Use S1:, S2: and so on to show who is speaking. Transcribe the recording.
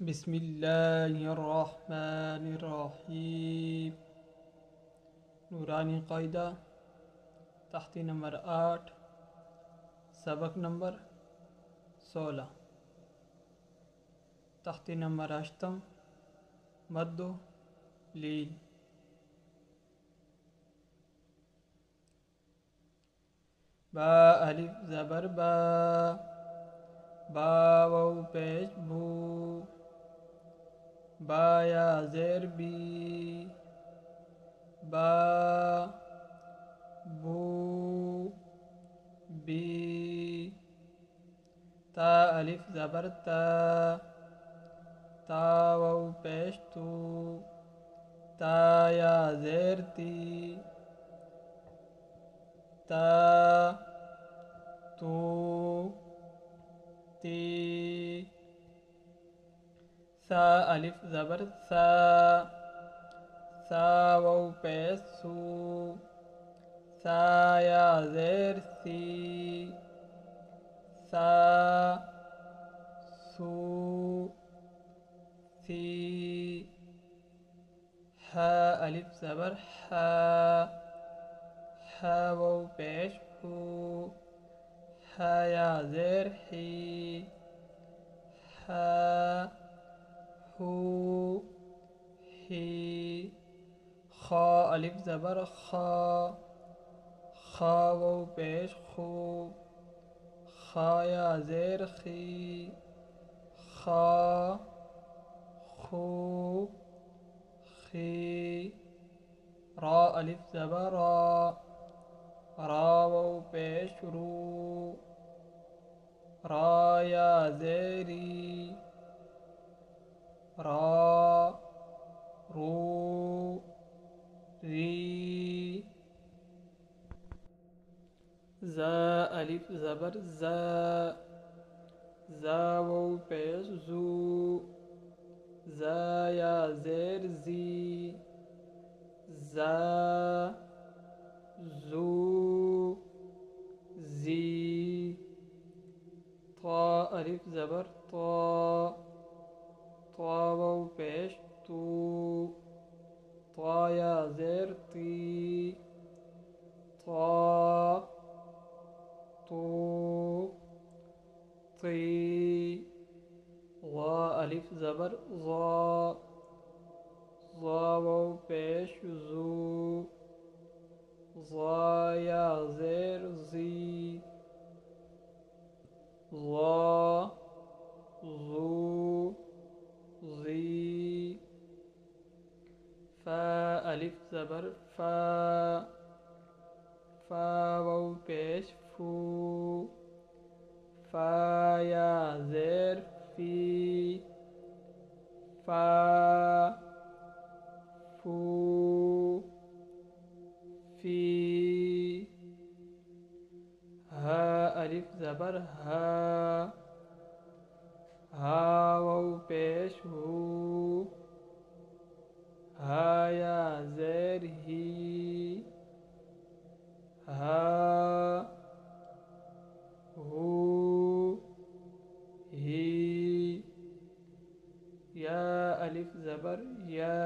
S1: بسم اللہ الرحمن الرحیم۔ نورانی قاعدہ تختی نمبر 8، سبق نمبر 16۔ تختی نمبر 8 مد و لین۔ با الف زبر با، با واو پیش بو، با یا زیر بی، با بو بی۔ تا الف زبر تا، تا واو پیش تو، تا یا زیر تی، تا تو تی۔ سا الف زبر سا، سا واو پیش سو، سا یا زیر سی، سا سو سی۔ ہا الف زبر ہا، ہا واو پیش ہو، ہا یا زیر ہی، ہا ہو ہی۔ خا الف زبر خا، خا واو پیش خو، خا یا زیر خی، خا خو خی۔ را الف زبر را، را واو پیش رو، را یا زیری، را رو ری۔ زا الف زبر زا، زا واو پیش زو، زا یا زیر زی، زا زو زی۔ طا الف زبر طا، طا واو پیش تو، طا یا زیر تی، طا تو تی۔ ظا الف زبر ظا، ظا واو پیش زو، ظا یا زیر زی، ظا زو زی۔ فا الف زبر فا، فا واو پیش فو، فا یا زیر فی، فا فو فی۔ ہا الف زبر ہا، ہا واو پیش ہو، ہا یا زیر ہی، ہا ہو ہی۔ یا الف زبر یا،